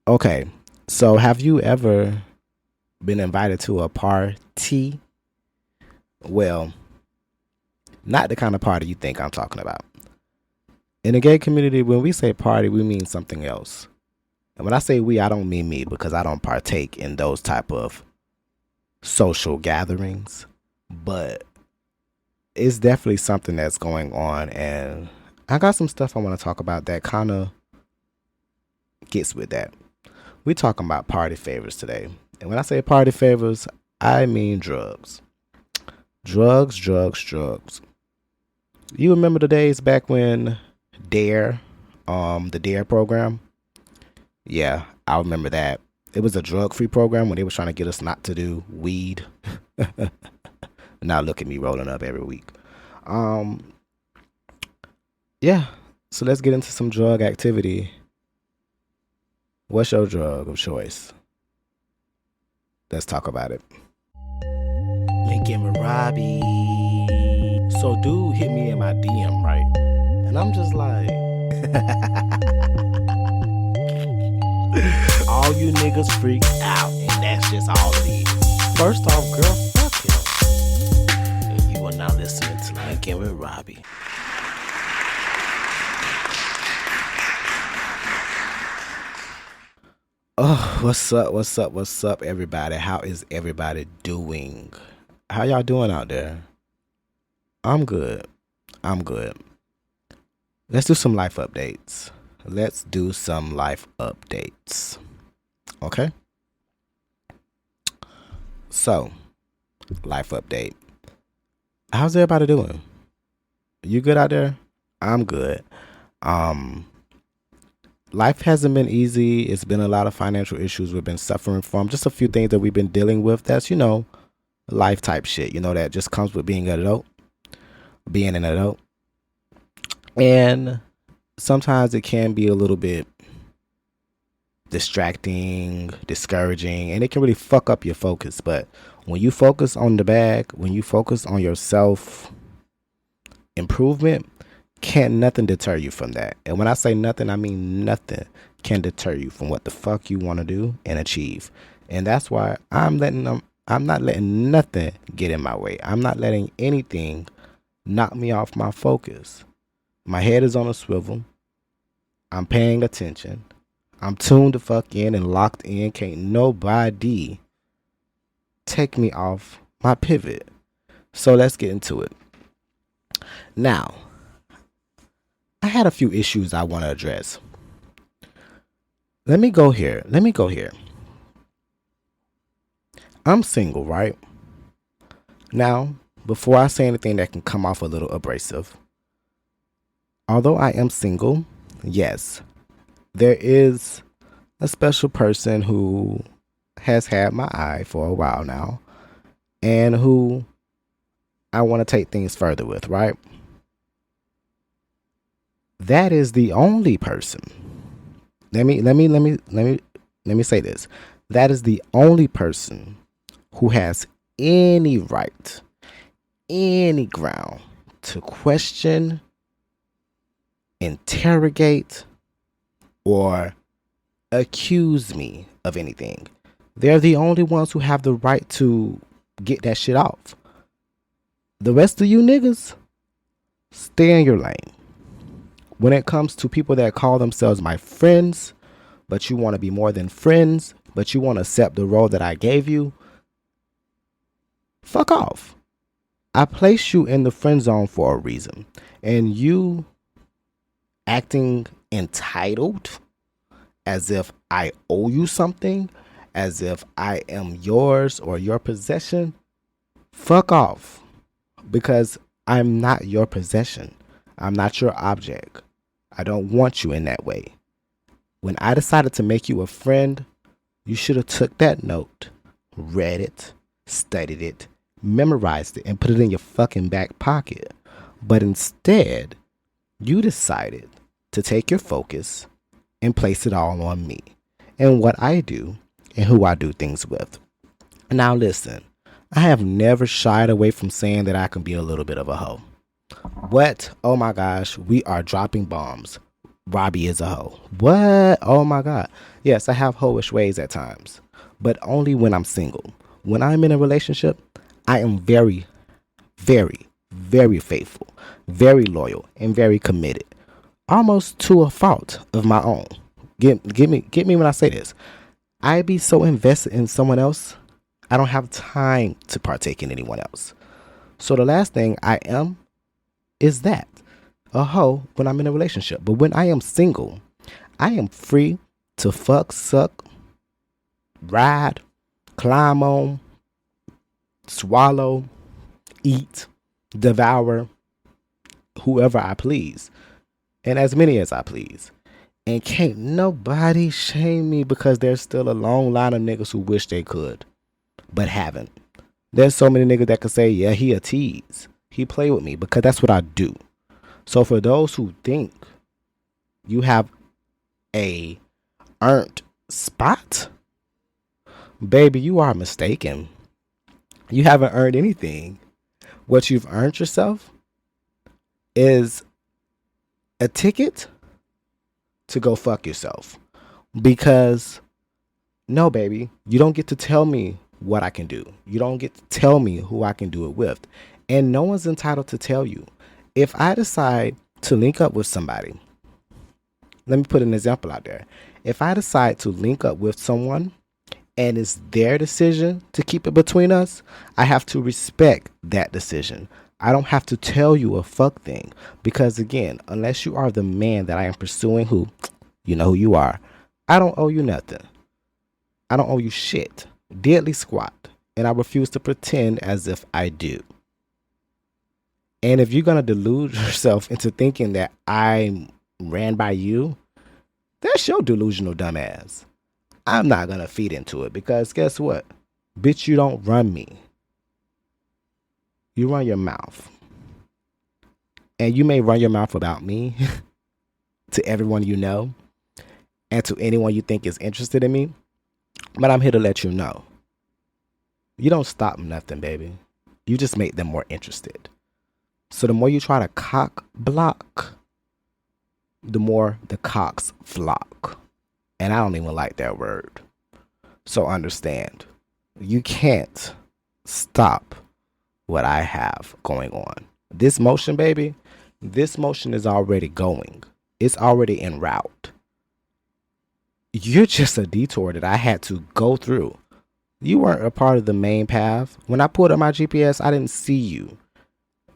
Okay, so have you ever been invited to a party? Well, not the kind of party you think I'm talking about. In the gay community, when we say party, we mean something else. And when I say we, I don't mean me because I don't partake in those type of social gatherings. But it's definitely something that's going on, and I got some stuff I want to talk about that kind of gets with that. We're talking about party favors today. And when I say party favors, I mean drugs. Drugs, drugs, drugs. You remember the days back when Dare, the Dare program? Yeah, I remember that. It was a drug-free program when they were trying to get us not to do weed. Now look at me rolling up every week. Yeah. So let's get into some drug activity. What's your drug of choice? Let's talk about it. Linkinwitrobby. So dude hit me in my DM, right? And I'm just like, all you niggas freak out, and that's just all it is. First off, girl, fuck him. And you are now listening to Linkinwitrobby. Oh, what's up, everybody? How is everybody doing? How y'all doing out there? I'm good. Let's do some life updates. Okay? So, life update. How's everybody doing? You good out there? I'm good. Life hasn't been easy. It's been a lot of financial issues we've been suffering from. Just a few things that we've been dealing with. That's, life type shit. That just comes with being an adult. And sometimes it can be a little bit distracting, discouraging, and it can really fuck up your focus. But when you focus on the bag, when you focus on your self improvement, can't nothing deter you from that. And when I say nothing, I mean nothing can deter you from what the fuck you want to do and achieve. And that's why I'm not letting nothing get in my way. I'm not letting anything knock me off my focus. My head is on a swivel. I'm paying attention. I'm tuned the fuck in and locked in. Can't nobody take me off my pivot. So let's get into it. Now, I had a few issues I want to address. Let me go here. I'm single, right? Now, before I say anything that can come off a little abrasive, although I am single, yes, there is a special person who has had my eye for a while now and who I want to take things further with, right? That is the only person. Let me say this. That is the only person who has any right, any ground to question, interrogate, or accuse me of anything. They're the only ones who have the right to get that shit off. The rest of you niggas, stay in your lane. When it comes to people that call themselves my friends, but you want to be more than friends, but you want to accept the role that I gave you, fuck off. I placed you in the friend zone for a reason. And you acting entitled, as if I owe you something, as if I am yours or your possession, fuck off. Because I'm not your possession. I'm not your object. I don't want you in that way. When I decided to make you a friend, you should have took that note, read it, studied it, memorized it, and put it in your fucking back pocket. But instead, you decided to take your focus and place it all on me and what I do and who I do things with. Now listen, I have never shied away from saying that I can be a little bit of a hoe. What? Oh my gosh, we are dropping bombs. Robbie is a hoe. What? Oh my God. Yes, I have hoish ways at times, but only when I'm single. When I'm in a relationship, I am very, very, very faithful, very loyal, and very committed, almost to a fault of my own. Get me when I say this. I be so invested in someone else, I don't have time to partake in anyone else. So the last thing I am is that a hoe when I'm in a relationship. But when I am single, I am free to fuck, suck, ride, climb on, swallow, eat, devour whoever I please, and as many as I please. And can't nobody shame me because there's still a long line of niggas who wish they could, but haven't. There's so many niggas that could say, yeah, he a tease. He play with me because that's what I do. So for those who think you have a earned spot, baby, you are mistaken. You haven't earned anything. What you've earned yourself is a ticket to go fuck yourself. Because no, baby, you don't get to tell me what I can do. You don't get to tell me who I can do it with. And no one's entitled to tell you. If I decide to link up with somebody, let me put an example out there. If I decide to link up with someone and it's their decision to keep it between us, I have to respect that decision. I don't have to tell you a fuck thing. Because again, unless you are the man that I am pursuing, who, you know who you are, I don't owe you nothing. I don't owe you shit. Deadly squat. And I refuse to pretend as if I do. And if you're going to delude yourself into thinking that I ran by you, that's your delusional dumbass. I'm not going to feed into it because guess what? Bitch, you don't run me. You run your mouth. And you may run your mouth about me to everyone you know and to anyone you think is interested in me. But I'm here to let you know. You don't stop nothing, baby. You just make them more interested. So the more you try to cock block, the more the cocks flock. And I don't even like that word. So understand, you can't stop what I have going on. This motion, baby, this motion is already going. It's already en route. You're just a detour that I had to go through. You weren't a part of the main path. When I pulled up my GPS, I didn't see you.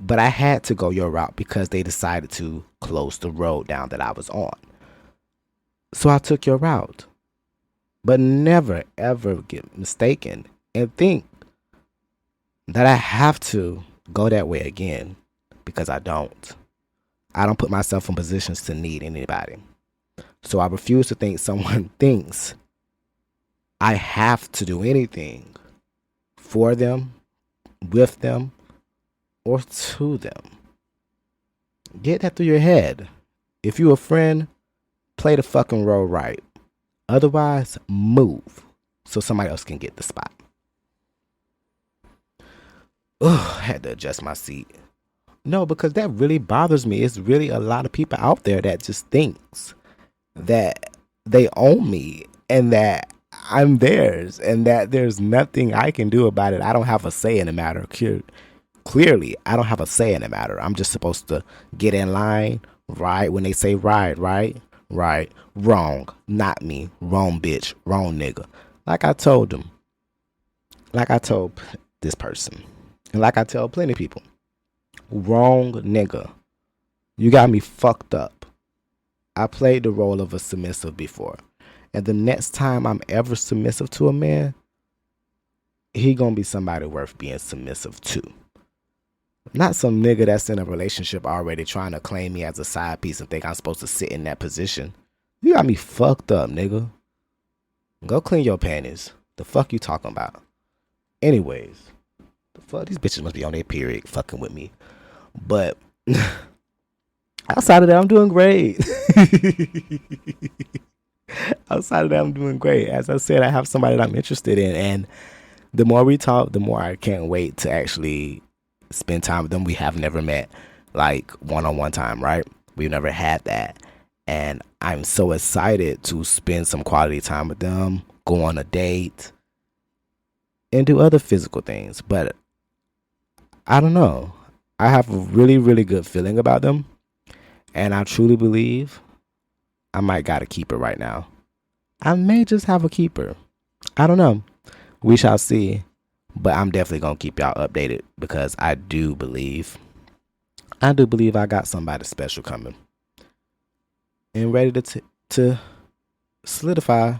But I had to go your route because they decided to close the road down that I was on. So I took your route. But never, ever get mistaken and think that I have to go that way again, because I don't. I don't put myself in positions to need anybody. So I refuse to think someone thinks I have to do anything for them, with them, or to them. Get that through your head. If you a friend, play the fucking role right. Otherwise, move so somebody else can get the spot. Ugh, I had to adjust my seat. No, because that really bothers me. It's really a lot of people out there that just thinks that they own me and that I'm theirs and that there's nothing I can do about it. I don't have a say in the matter. Clearly, I don't have a say in the matter. I'm just supposed to get in line, right? When they say right, wrong, not me, wrong bitch, wrong nigga. Like I told them, like I told this person, and like I tell plenty of people, wrong nigga. You got me fucked up. I played the role of a submissive before. And the next time I'm ever submissive to a man, he gonna be somebody worth being submissive to. Not some nigga that's in a relationship already trying to claim me as a side piece and think I'm supposed to sit in that position. You got me fucked up, nigga. Go clean your panties. The fuck you talking about? Anyways, the fuck, these bitches must be on their period fucking with me. But outside of that, I'm doing great. Outside of that, I'm doing great. As I said, I have somebody that I'm interested in. And the more we talk, the more I can't wait to actually spend time with them. We have never met like one-on-one time, right? We've never had that. And I'm so excited to spend some quality time with them, go on a date, and do other physical things. But I don't know. I have a really, really good feeling about them. And I truly believe I might got a keeper right now. I may just have a keeper. I don't know. We shall see. But I'm definitely going to keep y'all updated because I do believe I got somebody special coming and ready to solidify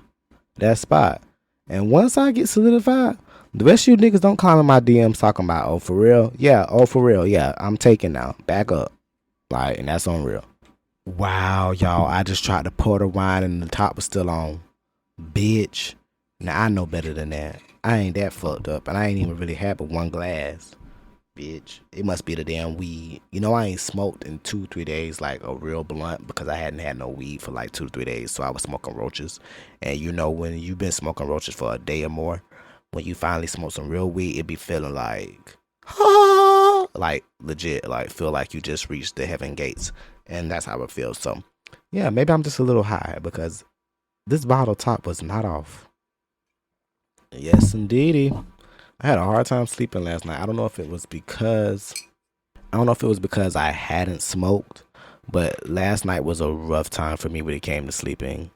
that spot. And once I get solidified, the rest of you niggas don't call in my DMs talking about, oh, for real? Yeah, oh, for real. Yeah, I'm taking now. Back up. Like, and that's on real. Wow, y'all. I just tried to pour the wine and the top was still on. Bitch. Now, I know better than that. I ain't that fucked up. And I ain't even really had but one glass. Bitch. It must be the damn weed. You know, I ain't smoked in 2-3 days like a real blunt because I hadn't had no weed for like 2-3 days. So I was smoking roaches. And you know, when you've been smoking roaches for a day or more, when you finally smoke some real weed, it be feeling like, like legit, like feel like you just reached the heaven gates. And that's how it feels. So yeah, maybe I'm just a little high because this bottle top was not off. Yes, indeedy. I had a hard time sleeping last night. I don't know if it was because I hadn't smoked, but last night was a rough time for me when it came to sleeping.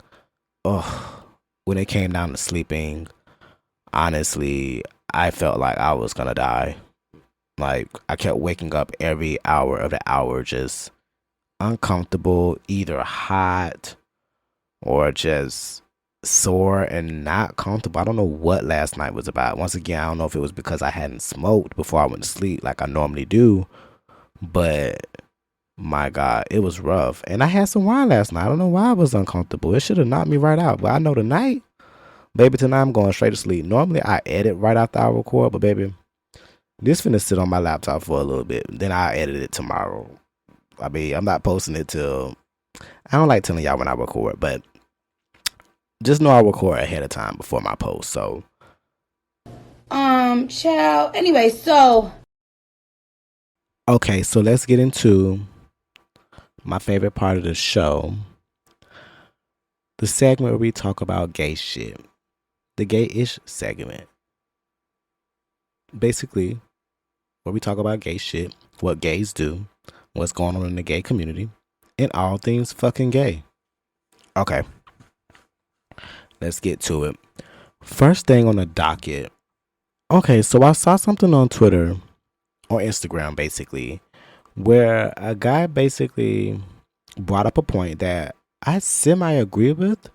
Oh, when it came down to sleeping, honestly, I felt like I was gonna die. Like, I kept waking up every hour of the hour just uncomfortable, either hot or just sore and not comfortable. I don't know what last night was about. Once again, I don't know if it was because I hadn't smoked before I went to sleep like I normally do, but my God, it was rough. And I had some wine last night. I don't know why I was uncomfortable. It should have knocked me right out. But I know tonight, baby, tonight I'm going straight to sleep. Normally I edit right after I record, but baby, this finna sit on my laptop for a little bit. Then I'll edit it tomorrow. I mean, I'm not posting it till, I don't like telling y'all when I record, but just know I record ahead of time before my post. So, child. Anyway, so. Okay, so let's get into my favorite part of the show. The segment where we talk about gay shit. The gay-ish segment. Basically, where we talk about gay shit, what gays do, what's going on in the gay community, and all things fucking gay. Okay. Let's get to it. First thing on the docket. Okay, so I saw something on Twitter or Instagram basically where a guy basically brought up a point that I semi agree with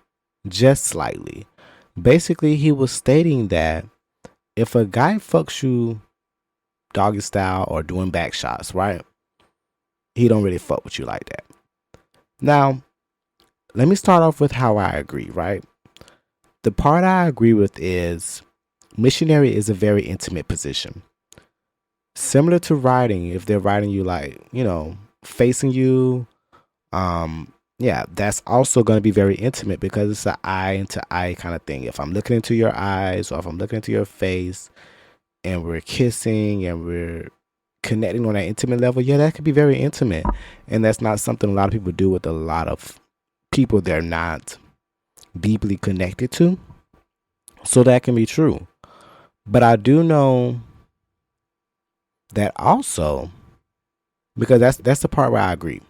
just slightly. Basically, he was stating that if a guy fucks you doggy style or doing back shots, right? He don't really fuck with you like that. Now, let me start off with how I agree, right? The part I agree with is missionary is a very intimate position. Similar to riding, if they're riding you like, you know, facing you, yeah, that's also going to be very intimate because it's an eye into eye kind of thing. If I'm looking into your eyes or if I'm looking into your face and we're kissing and we're connecting on that intimate level, yeah, that could be very intimate. And that's not something a lot of people do with a lot of people they're not deeply connected to. So that can be true. But I do know that also, because that's the part where I agree.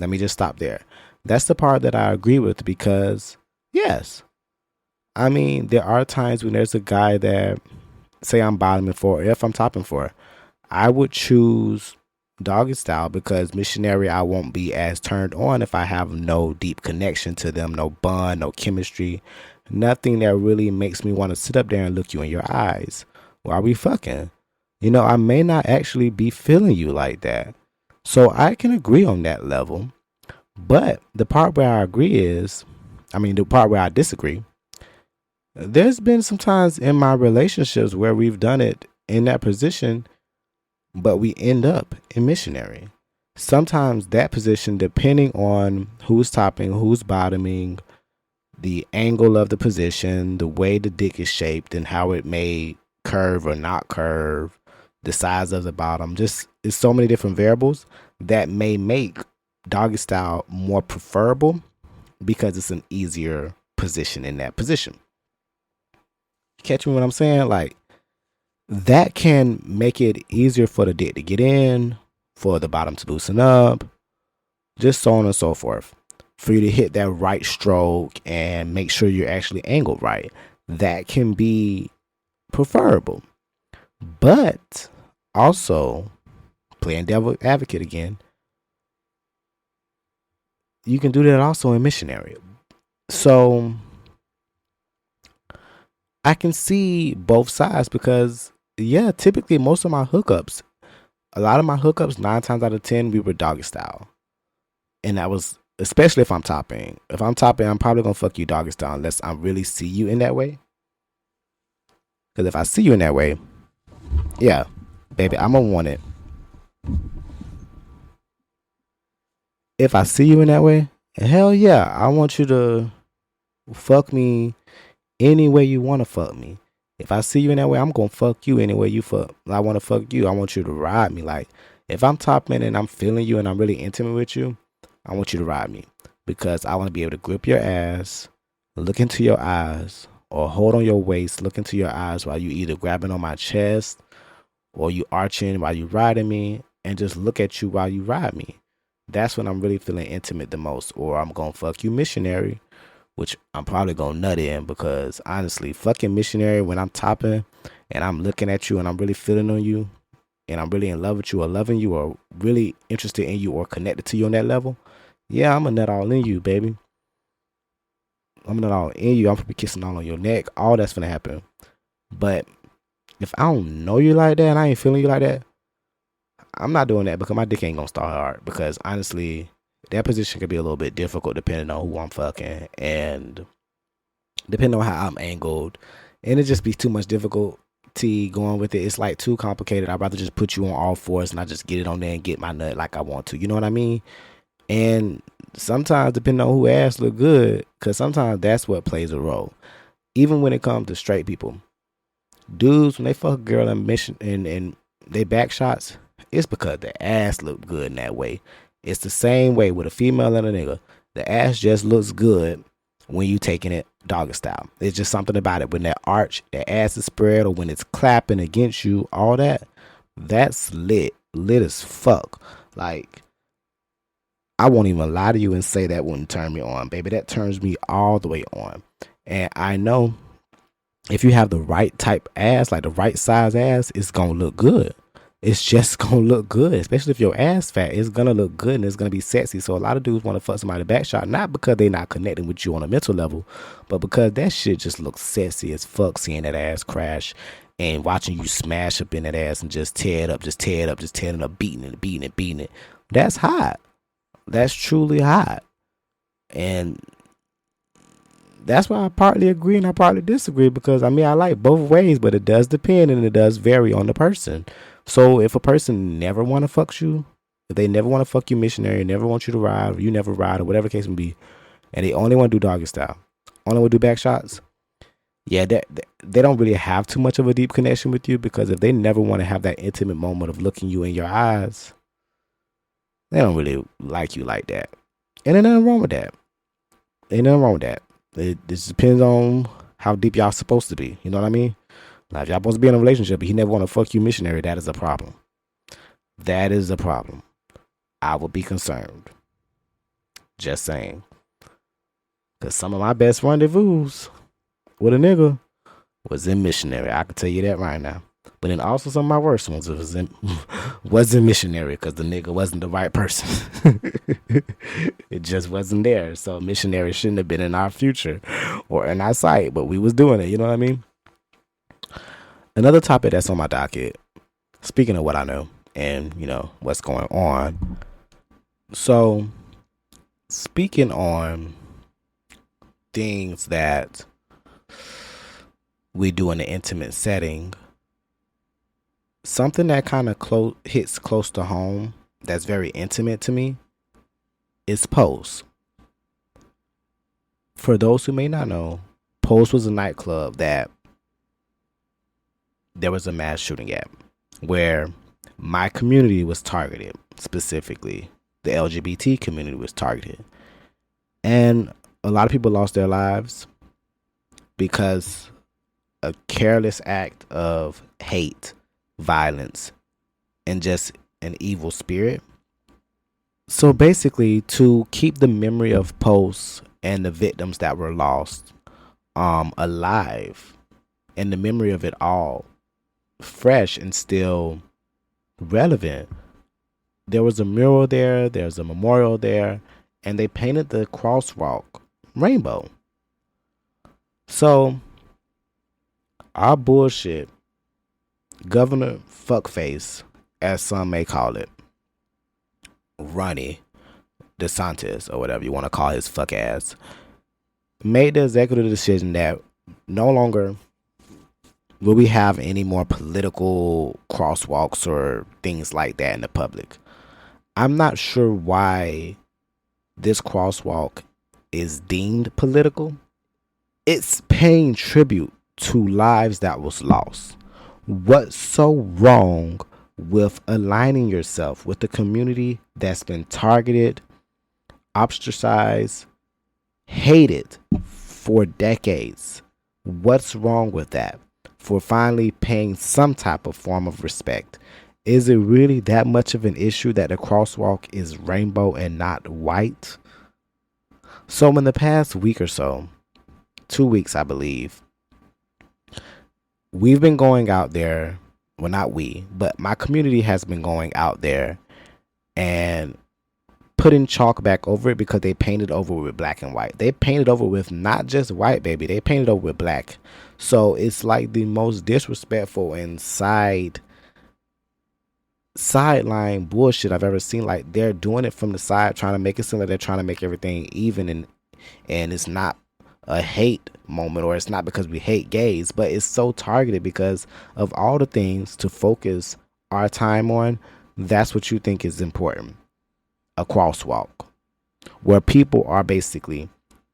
Let me just stop there. That's the part that I agree with because, yes, I mean, there are times when there's a guy that, say I'm bottoming for, if I'm topping for, I would choose doggy style because missionary, I won't be as turned on if I have no deep connection to them, no bond, no chemistry, nothing that really makes me want to sit up there and look you in your eyes while we fucking. You know, I may not actually be feeling you like that. So I can agree on that level. But the part where I agree is, the part where I disagree, there's been some times in my relationships where we've done it in that position, but we end up in missionary. Sometimes that position, depending on who's topping, who's bottoming, the angle of the position, the way the dick is shaped and how it may curve or not curve, the size of the bottom, just it's so many different variables that may make doggy style more preferable because it's an easier position in that position. Catch me what I'm saying? Like, that can make it easier for the dick to get in, for the bottom to loosen up, just so on and so forth. For you to hit that right stroke and make sure you're actually angled right. That can be preferable. But also, playing devil advocate again, you can do that also in missionary. So I can see both sides because, yeah, typically most of my hookups, a lot of my hookups, 9 times out of 10, we were doggy style. And that was, especially if I'm topping. If I'm topping, I'm probably going to fuck you doggy style unless I really see you in that way. Because if I see you in that way, yeah, baby, I'm going to want it. If I see you in that way, hell yeah, I want you to fuck me any way you want to fuck me. If I see you in that way, I'm going to fuck you any way you fuck. I want to fuck you. I want you to ride me. Like, if I'm topping and I'm feeling you and I'm really intimate with you, I want you to ride me. Because I want to be able to grip your ass, look into your eyes, or hold on your waist, look into your eyes while you either grabbing on my chest or you arching while you riding me, and just look at you while you ride me. That's when I'm really feeling intimate the most. Or I'm going to fuck you missionary, which I'm probably going to nut in, because honestly, fucking missionary, when I'm topping and I'm looking at you and I'm really feeling on you and I'm really in love with you or loving you or really interested in you or connected to you on that level, yeah, I'm going to nut all in you, baby. I'm going to nut all in you. I'm going to be kissing all on your neck. All that's going to happen. But if I don't know you like that and I ain't feeling you like that, I'm not doing that, because my dick ain't going to start hard. Because honestly, that position could be a little bit difficult depending on who I'm fucking and depending on how I'm angled. And it just be too much difficulty going with it. It's like too complicated. I'd rather just put you on all fours and I just get it on there and get my nut like I want to. You know what I mean? And sometimes, depending on who ass look good, because sometimes that's what plays a role. Even when it comes to straight people, dudes, when they fuck a girl in mission and they back shots, it's because the ass look good in that way. It's the same way with a female and a nigga. The ass just looks good when you taking it doggy style. It's just something about it. When that arch, the ass is spread, or when it's clapping against you, all that, that's lit. Lit as fuck. Like, I won't even lie to you and say that wouldn't turn me on, baby. That turns me all the way on. And I know if you have the right type ass, like the right size ass, it's going to look good. It's just going to look good, especially if your ass fat. It's going to look good and it's going to be sexy. So a lot of dudes want to fuck somebody back shot, not because they not connecting with you on a mental level, but because that shit just looks sexy as fuck, seeing that ass crash and watching you smash up in that ass and just tear it up, just tear it up, just tearing it up, beating it. That's hot. That's truly hot. And that's why I partly agree and I partly disagree, because I mean, I like both ways, but it does depend and it does vary on the person. So if a person never want to fuck you, if they never want to fuck you missionary, never want you to ride, or you never ride, or whatever the case may be, and they only want to do doggy style, only want to do back shots, yeah, they don't really have too much of a deep connection with you, because if they never want to have that intimate moment of looking you in your eyes, they don't really like you like that. And there's nothing wrong with that. It just depends on how deep y'all supposed to be. You know what I mean? Now, if y'all supposed to be in a relationship but he never want to fuck you missionary, that is a problem. That is a problem. I would be concerned. Just saying. Because some of my best rendezvous with a nigga was in missionary. I can tell you that right now. But then also some of my worst ones was in missionary, because the nigga wasn't the right person. It just wasn't there. So missionary shouldn't have been in our future or in our sight, but we was doing it. You know what I mean? Another topic that's on my docket, speaking of what I know and, you know, what's going on. So speaking on things that we do in an intimate setting, something that kind of hits close to home that's very intimate to me is Pose. For those who may not know, Pose was a nightclub that there was a mass shooting at, where my community was targeted, specifically the LGBT community was targeted. And A lot of people lost their lives because a careless act of hate, violence, and just an evil spirit. So basically, to keep the memory of posts and the victims that were lost alive, and the memory of it all fresh and still relevant, there was a mural there, there's a memorial there, and they painted the crosswalk rainbow. So our bullshit Governor Fuckface, as some may call it, Ronnie DeSantis, or whatever you want to call his fuck ass, made the executive decision that no longer will we have any more political crosswalks or things like that in the public. I'm not sure why this crosswalk is deemed political. It's paying tribute to lives that was lost. What's so wrong with aligning yourself with the community that's been targeted, ostracized, hated for decades? What's wrong with that? For finally paying some type of form of respect. Is it really that much of an issue that the crosswalk is rainbow and not white? So in the past week or so, 2 weeks I believe, we've been going out there, well not we, but my community has been going out there and putting chalk back over it because they painted over with black and white. They painted over with not just white, baby. They painted over with black. So it's like the most disrespectful and sideline bullshit I've ever seen. Like, they're doing it from the side, trying to make it seem like they're trying to make everything even, and it's not a hate moment, or it's not because we hate gays, but it's so targeted because of all the things to focus our time on. That's what you think is important. A crosswalk where people are basically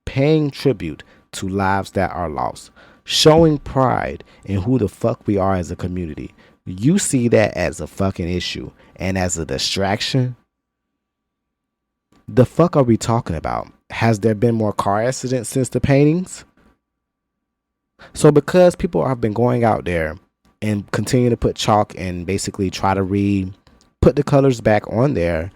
paying tribute to lives that are lost, showing pride in who the fuck we are as a community. You see that as a fucking issue and as a distraction. The fuck are we talking about? Has there been more car accidents since the paintings? So because people have been going out there and continue to put chalk and basically try to put the colors back on there,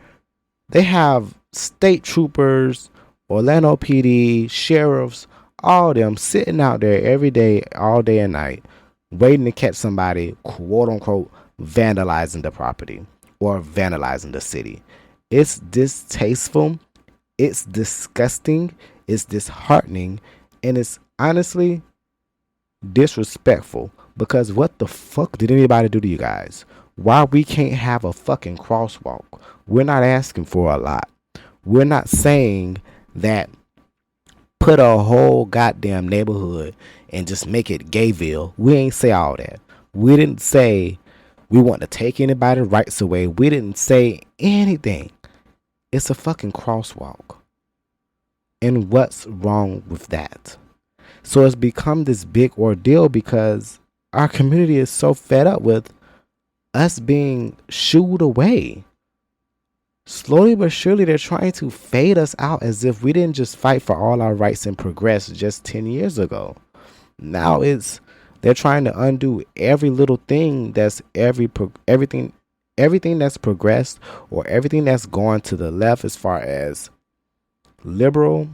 they have state troopers, Orlando PD, sheriffs, all of them sitting out there every day, all day and night, waiting to catch somebody, quote unquote, vandalizing the property or vandalizing the city. It's distasteful, it's disgusting, it's disheartening, and it's honestly disrespectful, because what the fuck did anybody do to you guys? Why we can't have a fucking crosswalk? We're not asking for a lot. We're not saying that put a whole goddamn neighborhood and just make it Gayville. We ain't say all that. We didn't say we want to take anybody's rights away. We didn't say anything. It's a fucking crosswalk. And what's wrong with that? So it's become this big ordeal because our community is so fed up with us being shooed away. Slowly but surely, they're trying to fade us out as if we didn't just fight for all our rights and progress just 10 years ago. Now they're trying to undo every little thing that's everything that's progressed, or everything that's gone to the left as far as liberal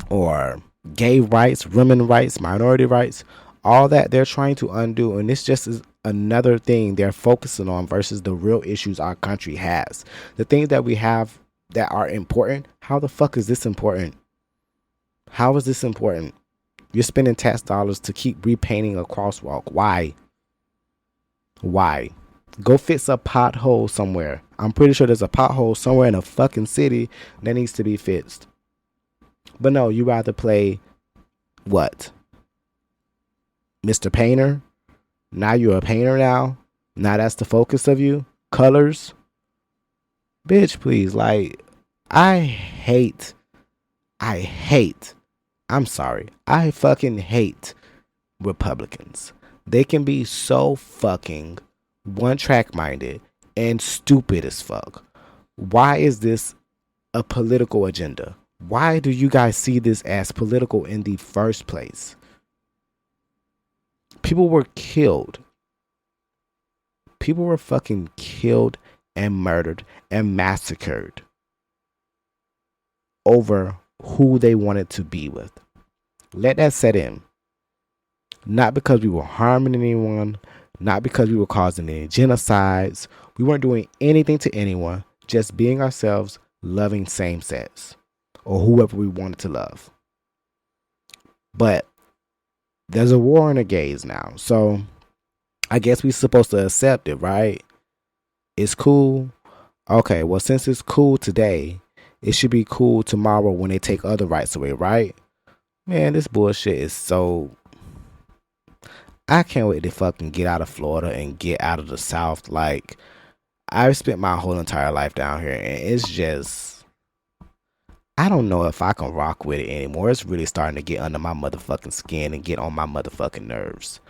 or gay rights, women rights, minority rights, all that they're trying to undo. And this just is another thing they're focusing on versus the real issues our country has. The things that we have that are important. How the fuck is this important? How is this important? You're spending tax dollars to keep repainting a crosswalk. Why? Go fix a pothole somewhere. I'm pretty sure there's a pothole somewhere in a fucking city that needs to be fixed. But no, you rather play what? Mr. Painter? Now you're a painter now? Now that's the focus of you? Colors? Bitch, please. Like, I fucking hate Republicans. They can be so fucking one-track minded and stupid as fuck. Why is this a political agenda? Why do you guys see this as political in the first place? People were killed. People were fucking killed and murdered and massacred over who they wanted to be with. Let that set in. Not because we were harming anyone, not because we were causing any genocides. We weren't doing anything to anyone, just being ourselves, loving same sex or whoever we wanted to love. But there's a war on the gays now, so I guess we're supposed to accept it, right? It's cool. Okay, well, since it's cool today, it should be cool tomorrow when they take other rights away, right? Man, this bullshit is so... I can't wait to fucking get out of Florida and get out of the South. Like, I've spent my whole entire life down here, and it's just... I don't know if I can rock with it anymore. It's really starting to get under my motherfucking skin and get on my motherfucking nerves.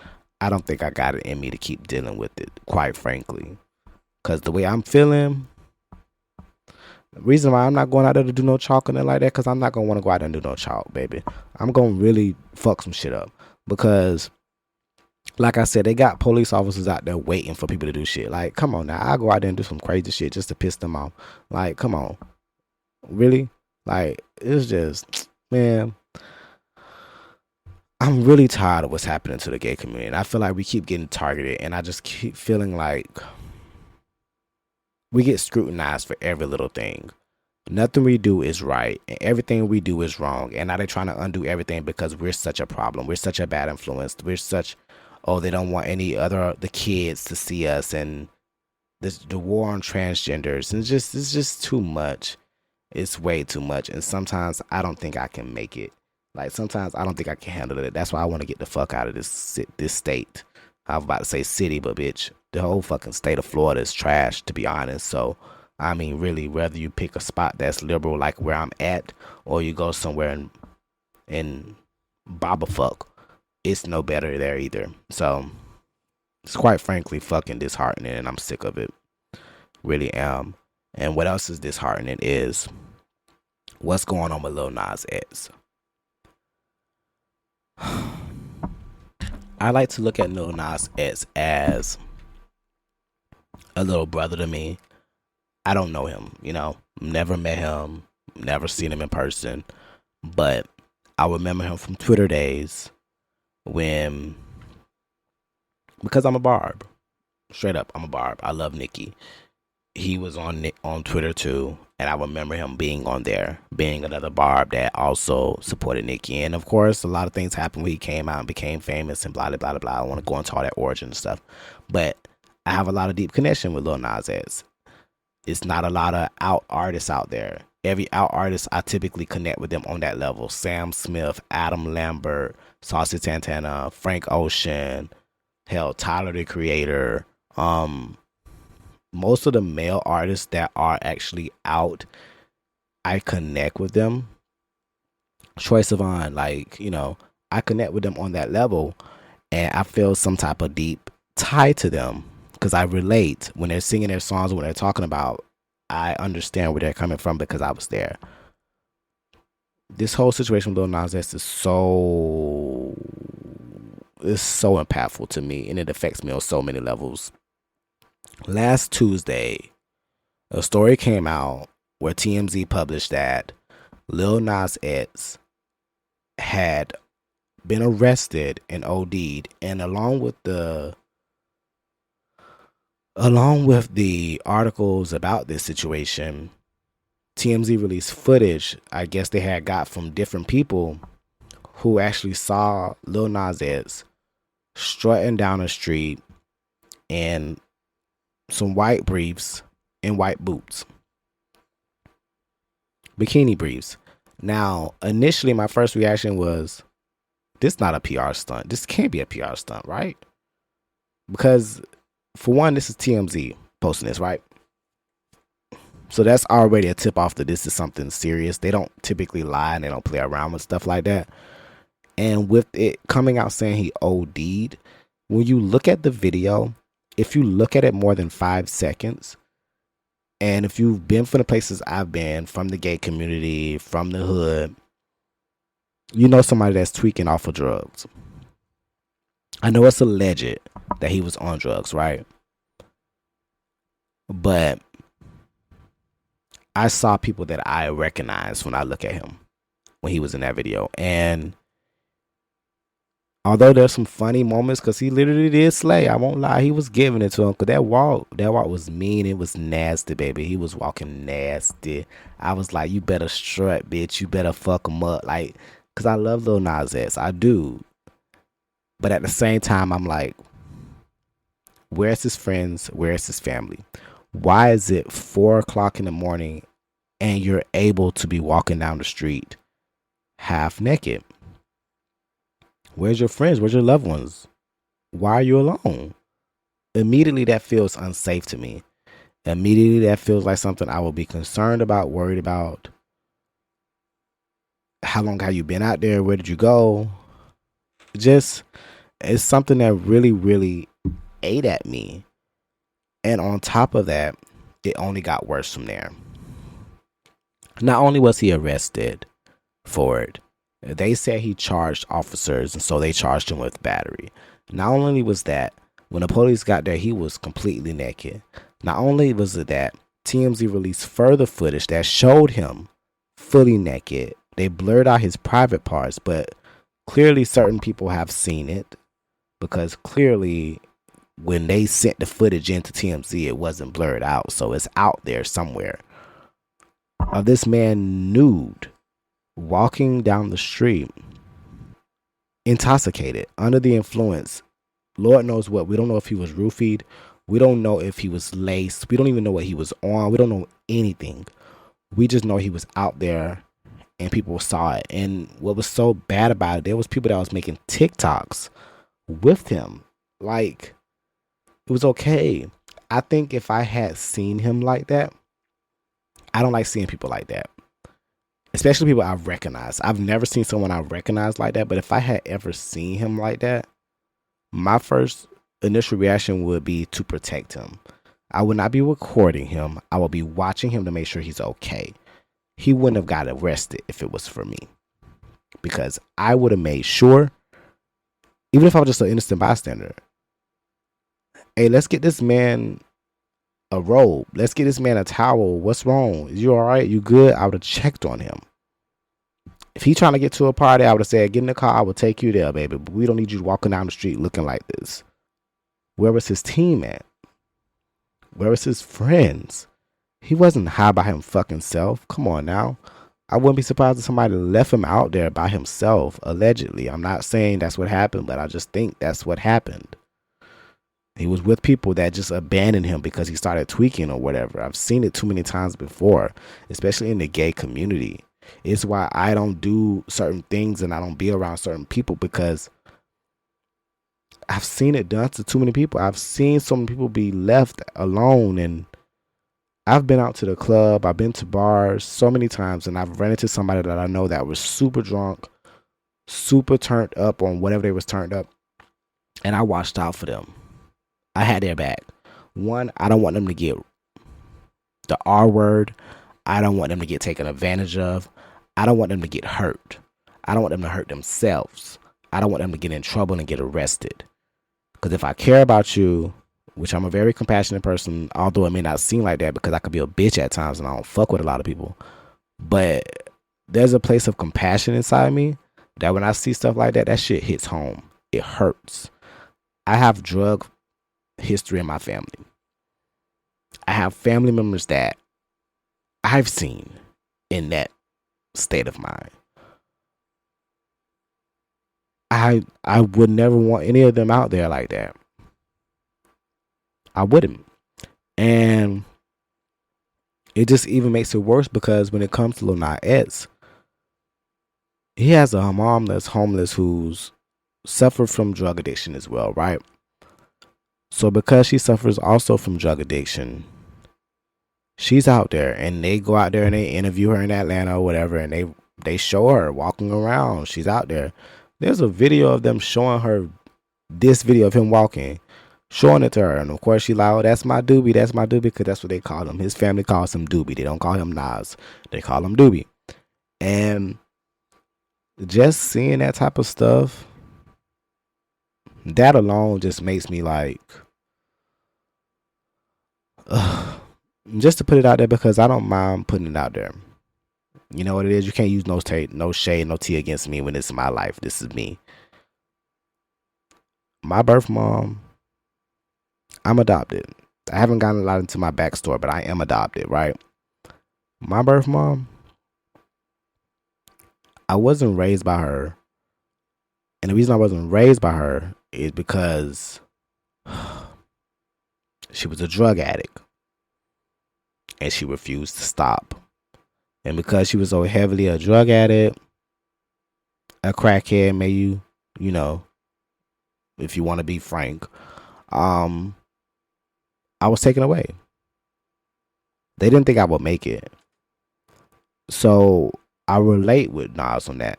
I don't think I got it in me to keep dealing with it, quite frankly. Because the way I'm feeling... The reason why I'm not going out there to do no chalk and like that, because I'm not going to want to go out there and do no chalk, baby. I'm going to really fuck some shit up. Because, like I said, they got police officers out there waiting for people to do shit. Like, come on now. I'll go out there and do some crazy shit just to piss them off. Like, come on. Really? Like, it's just, man. I'm really tired of what's happening to the gay community. And I feel like we keep getting targeted. And I just keep feeling like we get scrutinized for every little thing. Nothing we do is right, and everything we do is wrong. And now they're trying to undo everything because we're such a problem. We're such a bad influence. We're such, they don't want the kids to see us, and the war on transgenders. And it's just too much. It's way too much. And sometimes I don't think I can make it. Like, sometimes I don't think I can handle it. That's why I want to get the fuck out of this state. I was about to say city, but bitch, the whole fucking state of Florida is trash, to be honest. So, I mean, really, whether you pick a spot that's liberal like where I'm at, or you go somewhere in Babafuck, it's no better there either. So, it's quite frankly fucking disheartening, and I'm sick of it. Really am. And what else is disheartening is what's going on with Lil Nas X. I like to look at Lil Nas X as a little brother to me. I don't know him, never met him, never seen him in person, but I remember him from Twitter days because I'm a barb. Straight up, I'm a barb. I love Nicki. He was on Twitter too, and I remember him being on there, being another barb that also supported Nicki. And of course, a lot of things happened when he came out and became famous and blah, blah, blah, blah. I don't want to go into all that origin and stuff, but I have a lot of deep connection with Lil Nas X. It's not a lot of out artists out there. Every out artist, I typically connect with them on that level. Sam Smith, Adam Lambert, Saucy Santana, Frank Ocean, hell, Tyler the Creator. Most of the male artists that are actually out, I connect with them. Troye Sivan, I connect with them on that level, and I feel some type of deep tie to them because I relate when they're singing their songs, when they're talking about. I understand where they're coming from because I was there. This whole situation with Lil Nas X is so impactful to me, and it affects me on so many levels. Last Tuesday, a story came out where TMZ published that Lil Nas X had been arrested and OD'd, and along with the articles about this situation, TMZ released footage I guess they had got from different people who actually saw Lil Nas X strutting down the street in some white briefs and white boots. Bikini briefs. Now, initially my first reaction was, this is not a PR stunt. This can't be a PR stunt, right? Because, for one, this is TMZ posting this, right? So that's already a tip off that this is something serious. They don't typically lie and they don't play around with stuff like that. And with it coming out saying he OD'd, when you look at the video, if you look at it more than 5 seconds, And if you've been from the places I've been, from the gay community, from the hood, you know somebody that's tweaking off of drugs. I know it's alleged that he was on drugs, right? But I saw people that I recognized when I look at him when he was in that video. And although there's some funny moments, because he literally did slay, I won't lie, he was giving it to him. Because that walk was mean. It was nasty, baby. He was walking nasty. I was like, you better strut, bitch. You better fuck him up. Like, because I love Lil Nas X. I do. But at the same time, I'm like, where's his friends? Where's his family? Why is it 4:00 in the morning and you're able to be walking down the street half naked? Where's your friends? Where's your loved ones? Why are you alone? Immediately that feels unsafe to me. Immediately that feels like something I will be concerned about, worried about. How long have you been out there? Where did you go? Just, it's something that really, really ate at me. And on top of that, it only got worse from there. Not only was he arrested for it, they said he charged officers, and so they charged him with battery. Not only was that, when the police got there, he was completely naked. Not only was it that, TMZ released further footage that showed him fully naked. They blurred out his private parts, but clearly certain people have seen it, because clearly when they sent the footage into TMZ, it wasn't blurred out, so it's out there somewhere. Of this man nude, walking down the street, intoxicated, under the influence. Lord knows what. We don't know if he was roofied. We don't know if he was laced. We don't even know what he was on. We don't know anything. We just know he was out there and people saw it. And what was so bad about it, there was people that was making TikToks with him. Like, it was okay. I think if I had seen him like that, I don't like seeing people like that. Especially people I've recognized. I've never seen someone I recognize like that, but if I had ever seen him like that, my first initial reaction would be to protect him. I would not be recording him. I would be watching him to make sure he's okay. He wouldn't have got arrested if it was for me, because I would have made sure, even if I was just an innocent bystander, hey, let's get this man a robe. Let's get this man a towel. What's wrong? Is you all right? You good? I would have checked on him. If he trying to get to a party, I would have said, get in the car. I will take you there, baby. But we don't need you walking down the street looking like this. Where was his team at? Where was his friends? He wasn't high by him fucking self. Come on now. I wouldn't be surprised if somebody left him out there by himself, allegedly. I'm not saying that's what happened, but I just think that's what happened. He was with people that just abandoned him because he started tweaking or whatever. I've seen it too many times before, especially in the gay community. It's why I don't do certain things and I don't be around certain people, because I've seen it done to too many people. I've seen so many people be left alone, and I've been out to the club. I've been to bars so many times, and I've run into somebody that I know that was super drunk, super turned up on whatever they was turned up, and I watched out for them. I had their back. One, I don't want them to get the R word. I don't want them to get taken advantage of. I don't want them to get hurt. I don't want them to hurt themselves. I don't want them to get in trouble and get arrested. Because if I care about you, which I'm a very compassionate person, although it may not seem like that because I could be a bitch at times and I don't fuck with a lot of people, but there's a place of compassion inside me that when I see stuff like that, that shit hits home. It hurts. I have drug history in my family. I have family members that I've seen in that state of mind. I would never want any of them out there like that. I wouldn't. And it just even makes it worse because when it comes to Lil Nas X, he has a mom that's homeless who's suffered from drug addiction as well, right? So because she suffers also from drug addiction, she's out there, and they go out there and they interview her in Atlanta or whatever, and they show her walking around. She's out there. There's a video of them showing her, this video of him walking. showing it to her. And of course she like, oh, that's my doobie, because that's what they call him. His family calls him Doobie. They don't call him Nas. They call him Doobie. And just seeing that type of stuff, that alone just makes me like, just to put it out there, because I don't mind putting it out there. You know what it is? You can't use no shade, no tea against me when it's my life. This is me. My birth mom, I'm adopted. I haven't gotten a lot into my backstory, but I am adopted, right? My birth mom, I wasn't raised by her. And the reason I wasn't raised by her is because she was a drug addict. And she refused to stop. And because she was so heavily a drug addict, a crackhead, you know, if you want to be frank, I was taken away. They didn't think I would make it. So I relate with Nas on that.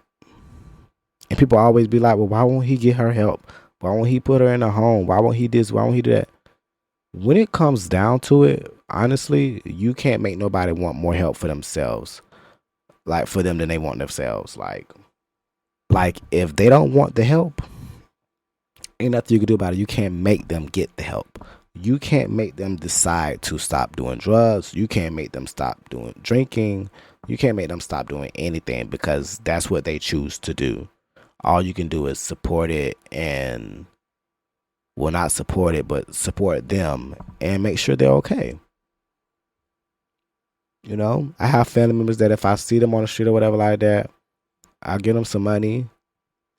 And people always be like, well, why won't he get her help? Why won't he put her in a home? Why won't he this? Why won't he do that? When it comes down to it, honestly, you can't make nobody want more help for themselves. Like, for them than they want themselves. Like if they don't want the help, ain't nothing you can do about it. You can't make them get the help. You can't make them decide to stop doing drugs. You can't make them stop doing drinking. You can't make them stop doing anything, because that's what they choose to do. All you can do is support it, and, well, not support it, but support them and make sure they're okay. You know, I have family members that if I see them on the street or whatever like that, I'll give them some money.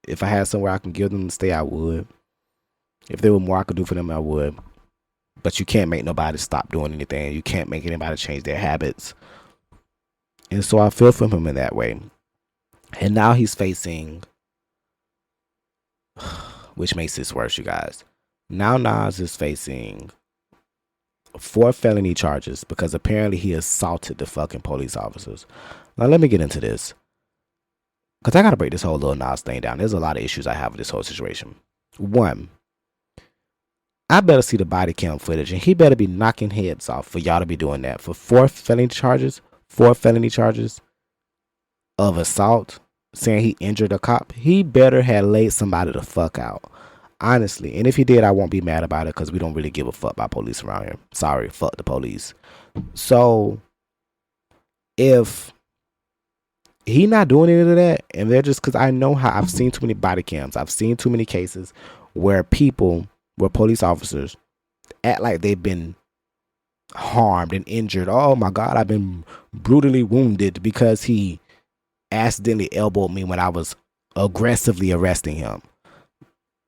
If I had somewhere I can give them to stay, I would. If there were more I could do for them, I would. But you can't make nobody stop doing anything. You can't make anybody change their habits. And so I feel for him in that way. And now he's facing, which makes this worse, you guys. Now Nas is facing 4 felony charges because apparently he assaulted the fucking police officers. Now let me get into this, because I gotta break this whole Lil Nas thing down. There's a lot of issues I have with this whole situation. 1, I better see the body cam footage, and he better be knocking heads off for y'all to be doing that. For 4 felony charges of assault, saying he injured a cop, he better have laid somebody the fuck out. Honestly. And if he did, I won't be mad about it, because we don't really give a fuck about police around here. Sorry, fuck the police. So if he not doing any of that, and they're just, because I know how I've seen too many body cams. I've seen too many cases where police officers act like they've been harmed and injured. Oh my God, I've been brutally wounded because he accidentally elbowed me when I was aggressively arresting him.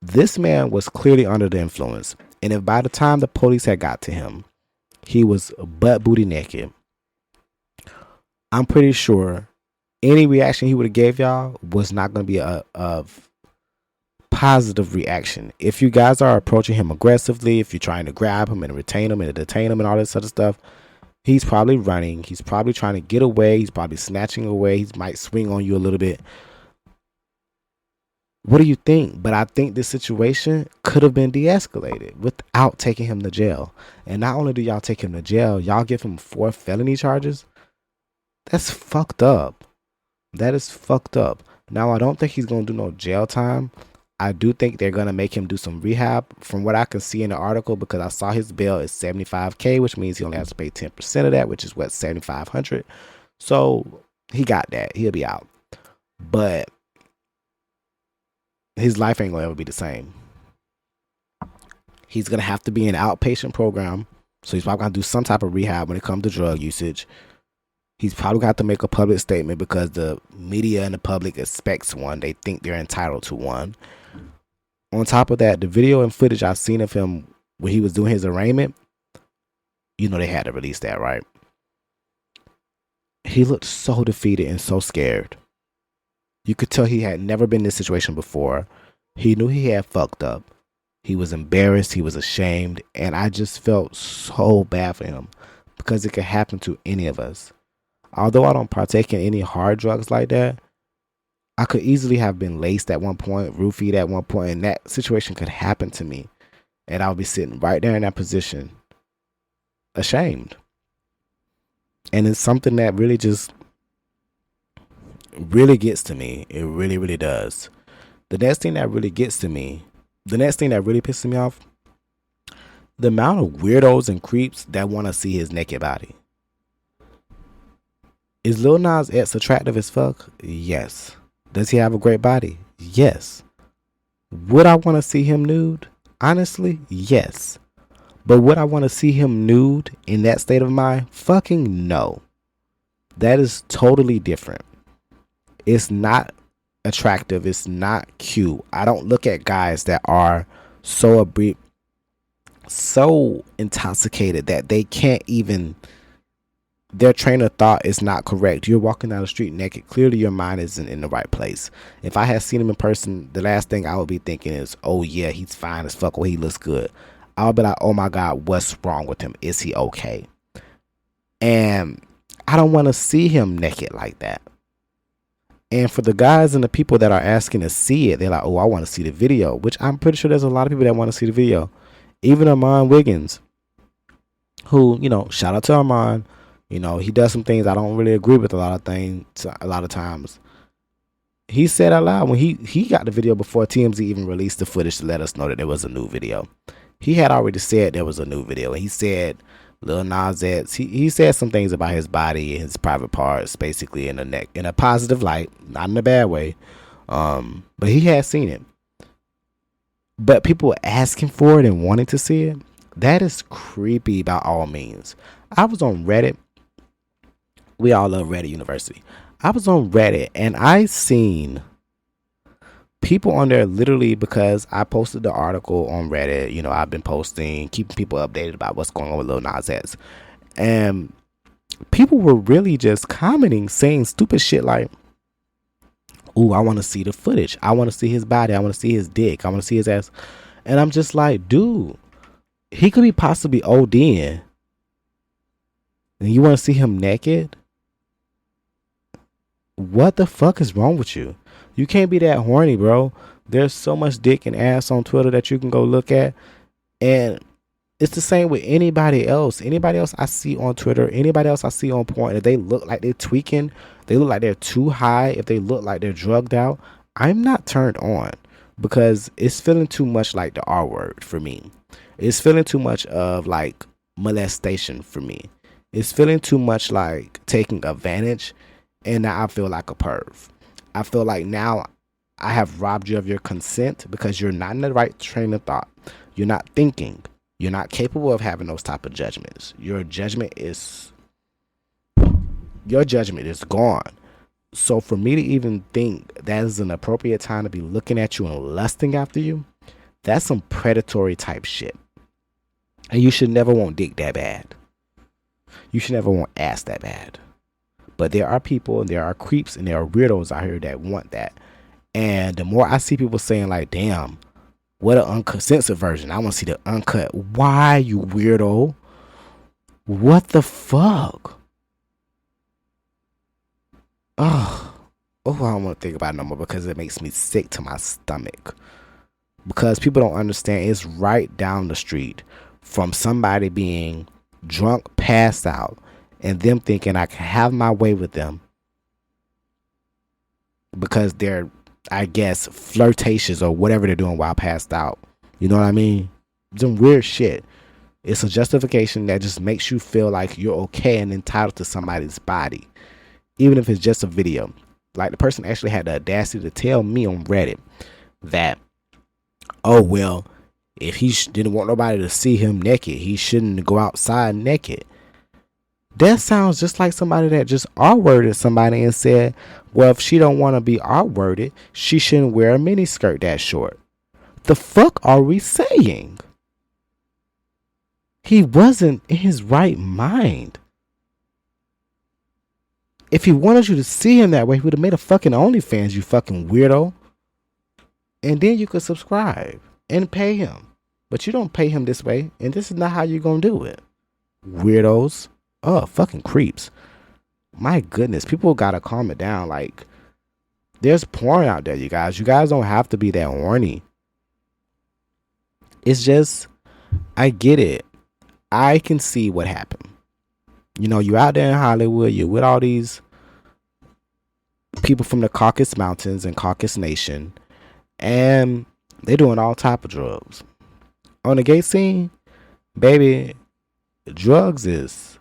This man was clearly under the influence. And if by the time the police had got to him, he was butt booty naked, I'm pretty sure any reaction he would have gave y'all was not going to be a positive reaction. If you guys are approaching him aggressively, if you're trying to grab him and retain him and detain him and all this sort of stuff, he's probably running. He's probably trying to get away. He's probably snatching away. He might swing on you a little bit. What do you think? But I think this situation could have been de-escalated without taking him to jail. And not only do y'all take him to jail, y'all give him 4 felony charges. That's fucked up. That is fucked up. Now, I don't think he's going to do no jail time. I do think they're going to make him do some rehab, from what I can see in the article, because I saw his bail is $75,000, which means he only has to pay 10% of that, which is what, $7,500. So he got that. He'll be out. But his life ain't going to ever be the same. He's going to have to be in an outpatient program. So he's probably going to do some type of rehab when it comes to drug usage. He's probably got to make a public statement because the media and the public expects one. They think they're entitled to one. On top of that, the video and footage I've seen of him when he was doing his arraignment, you know they had to release that, right? He looked so defeated and so scared. You could tell he had never been in this situation before. He knew he had fucked up. He was embarrassed. He was ashamed. And I just felt so bad for him, because it could happen to any of us. Although I don't partake in any hard drugs like that, I could easily have been laced at one point, roofied at one point, and that situation could happen to me. And I would be sitting right there in that position, ashamed. And it's something that really just really gets to me. It really, really does. The next thing that really gets to me, the next thing that really pisses me off, the amount of weirdos and creeps that want to see his naked body. Is Lil Nas X attractive as fuck? Yes. Does he have a great body? Yes. Would I want to see him nude? Honestly, yes. But would I want to see him nude in that state of mind? Fucking no. That is totally different. It's not attractive. It's not cute. I don't look at guys that are so intoxicated that they can't even, their train of thought is not correct. You're walking down the street naked. Clearly your mind isn't in the right place. If I had seen him in person, the last thing I would be thinking is, oh yeah, he's fine as fuck, or he looks good. I'll be like, oh my God, what's wrong with him? Is he okay? And I don't want to see him naked like that. And for the guys and the people that are asking to see it, they're like, oh, I want to see the video, which I'm pretty sure there's a lot of people that want to see the video. Even Armand Wiggins, who, you know, shout out to Armand. You know, he does some things I don't really agree with a lot of times. He said out loud when he got the video before TMZ even released the footage to let us know that there was a new video. He had already said there was a new video. And he said Lil Nas X, he said some things about his body and his private parts, basically in a positive light, not in a bad way. But he had seen it. But people asking for it and wanting to see it, that is creepy by all means. I was on Reddit. We all love Reddit University. I was on Reddit and I seen people on there literally because I posted the article on Reddit. You know, I've been posting, keeping people updated about what's going on with Lil Nas X. And people were really just commenting, saying stupid shit like, ooh, I want to see the footage. I want to see his body. I want to see his dick. I want to see his ass. And I'm just like, dude, he could be possibly ODing. And you want to see him naked? What the fuck is wrong with you? You can't be that horny, bro. There's so much dick and ass on Twitter that you can go look at. And it's the same with anybody else. Anybody else I see on Twitter, anybody else I see on porn, if they look like they're tweaking, they look like they're too high, if they look like they're drugged out, I'm not turned on because it's feeling too much like the R word for me. It's feeling too much of like molestation for me. It's feeling too much like taking advantage, and now I feel like a perv. I feel like now I have robbed you of your consent because you're not in the right train of thought. You're not thinking. You're not capable of having those type of judgments. Your judgment is gone. So for me to even think that is an appropriate time to be looking at you and lusting after you, that's some predatory type shit. And you should never want dick that bad. You should never want ass that bad. But there are people and there are creeps and there are weirdos out here that want that. And the more I see people saying like, damn, what an uncensored version. I want to see the uncut. Why, you weirdo? What the fuck? Oh, I don't want to think about it no more because it makes me sick to my stomach. Because people don't understand it's right down the street from somebody being drunk, passed out, and them thinking I can have my way with them because they're, I guess, flirtatious or whatever they're doing while passed out. You know what I mean? Some weird shit. It's a justification that just makes you feel like you're okay and entitled to somebody's body, even if it's just a video. Like the person actually had the audacity to tell me on Reddit that, oh, well, if he didn't want nobody to see him naked, he shouldn't go outside naked. That sounds just like somebody that just R-worded somebody and said, well, if she don't want to be R-worded, she shouldn't wear a miniskirt that short. The fuck are we saying? He wasn't in his right mind. If he wanted you to see him that way, he would have made a fucking OnlyFans, you fucking weirdo. And then you could subscribe and pay him. But you don't pay him this way, and this is not how you're going to do it. Weirdos. Oh, fucking creeps. My goodness, people gotta calm it down. Like, there's porn out there, you guys. You guys don't have to be that horny. It's just I get it. I can see what happened. You know, you out there in Hollywood, you're with all these people from the Caucasus Mountains and Caucasus Nation, and they're doing all type of drugs. On the gay scene, baby, drugs is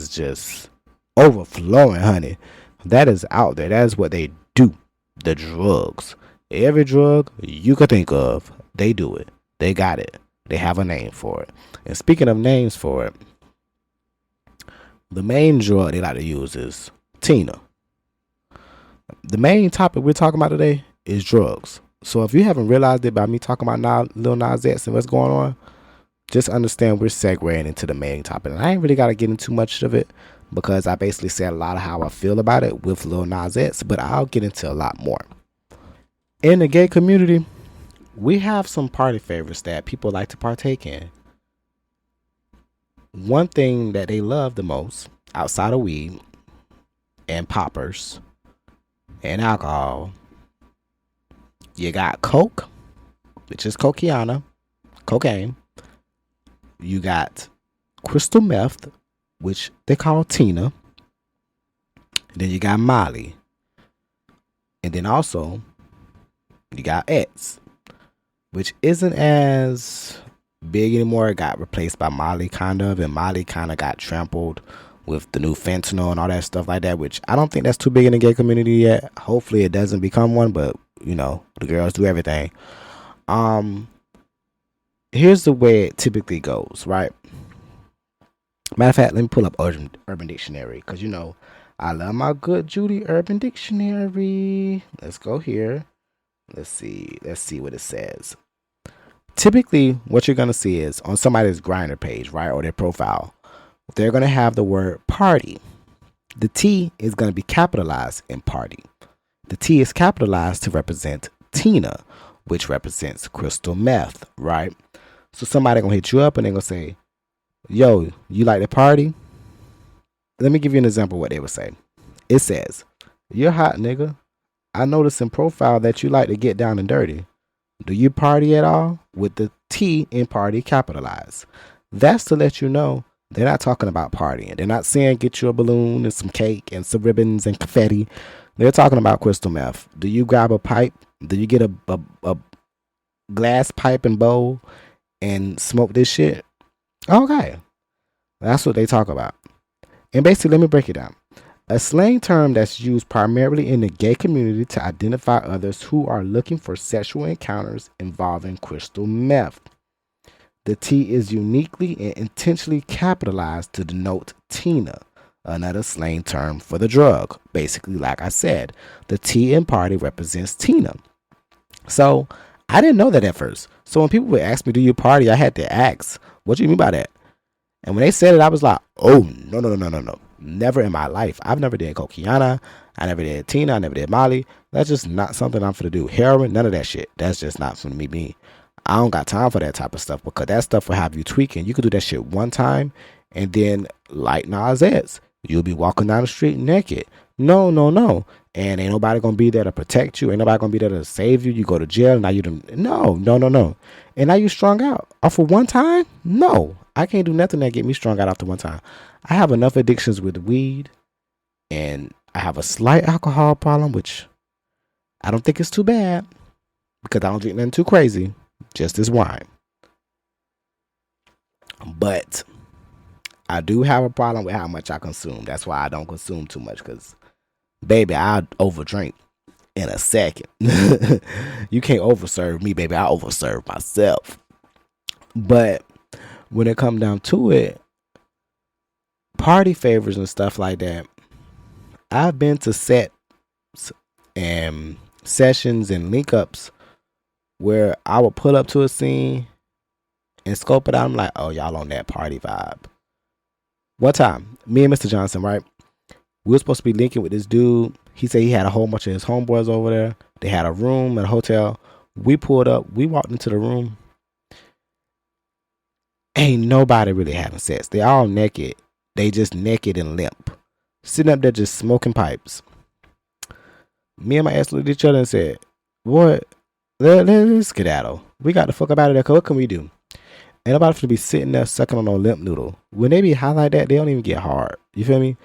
just overflowing, honey. That is out there. That is what they do. The drugs. Every drug you could think of, they do it. They got it. They have a name for it. And speaking of names for it, the main drug they like to use is Tina. The main topic we're talking about today is drugs. So if you haven't realized it by me talking about Lil Nas X and what's going on, just understand we're segueing into the main topic. And I ain't really got to get into much of it because I basically said a lot of how I feel about it with Lil Nas X, but I'll get into a lot more. In the gay community, we have some party favorites that people like to partake in. One thing that they love the most, outside of weed and poppers and alcohol, you got coke, which is cocaine. You got crystal meth, which they call Tina. Then you got Molly. And then also, you got X, which isn't as big anymore. It got replaced by Molly, kind of. And Molly kind of got trampled with the new fentanyl and all that stuff like that, which I don't think that's too big in the gay community yet. Hopefully it doesn't become one, but, you know, the girls do everything. Here's the way it typically goes, right? Matter of fact, let me pull up Urban Dictionary, because, you know, I love my good Judy Urban Dictionary. Let's go here. Let's see what it says. Typically, what you're going to see is on somebody's Grindr page, right, or their profile, they're going to have the word party. The T is going to be capitalized in party. The T is capitalized to represent Tina, which represents crystal meth, right? So somebody going to hit you up and they're going to say, yo, you like to party? Let me give you an example of what they would say. It says, you're hot, nigga. I noticed in profile that you like to get down and dirty. Do you party at all? With the T in party capitalized. That's to let you know they're not talking about partying. They're not saying get you a balloon and some cake and some ribbons and confetti. They're talking about crystal meth. Do you grab a pipe? Do you get a glass pipe and bowl and smoke this shit? Okay. That's what they talk about. And basically, let me break it down. A slang term that's used primarily in the gay community to identify others who are looking for sexual encounters involving crystal meth. The T is uniquely and intentionally capitalized to denote Tina, another slang term for the drug. Basically, like I said, the T in party represents Tina. So I didn't know that at first. So when people would ask me, do you party? I had to ask, what do you mean by that? And when they said it, I was like, oh, no. Never in my life. I've never did cocaine. I never did Tina. I never did Molly. That's just not something I'm finna do. Heroin, none of that shit. That's just not for me. I don't got time for that type of stuff because that stuff will have you tweaking. You could do that shit one time and then like Nas X, you'll be walking down the street naked. No. And ain't nobody gonna be there to protect you. Ain't nobody gonna be there to save you. You go to jail. Now you don't. No. And now you strung out off of one time? No. I can't do nothing that get me strung out after one time. I have enough addictions with weed, and I have a slight alcohol problem, which I don't think is too bad because I don't drink nothing too crazy, just as wine. But I do have a problem with how much I consume. That's why I don't consume too much because, baby, I'll overdrink in a second. You can't overserve me, baby. I overserve myself. But when it comes down to it, party favors and stuff like that, I've been to sets and sessions and link ups where I would pull up to a scene and scope it out. I'm like, oh, y'all on that party vibe. One time, me and Mr. Johnson, right? We were supposed to be linking with this dude. He said he had a whole bunch of his homeboys over there. They had a room at a hotel. We pulled up. We walked into the room. Ain't nobody really having sex. They all naked. They just naked and limp. Sitting up there just smoking pipes. Me and my ex looked at each other and said, what? Let's skedaddle. We got the fuck up out of there. What can we do? Ain't nobody finna be sitting there sucking on no limp noodle. When they be high like that, they don't even get hard. You feel me?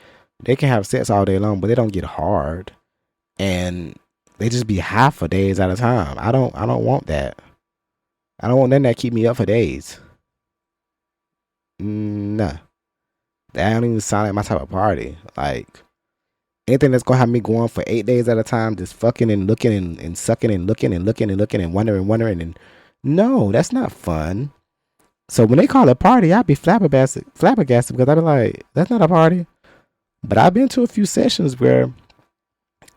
They can have sex all day long, but they don't get hard. And they just be high for days at a time. I don't want that. I don't want nothing that keep me up for days. Nah. That don't even sound like my type of party. Like anything that's gonna have me going for 8 days at a time, just fucking and looking and sucking and looking and looking and looking and wondering and no, that's not fun. So when they call it party, I'd be flabbergasted because I'd be like, that's not a party. But I've been to a few sessions where,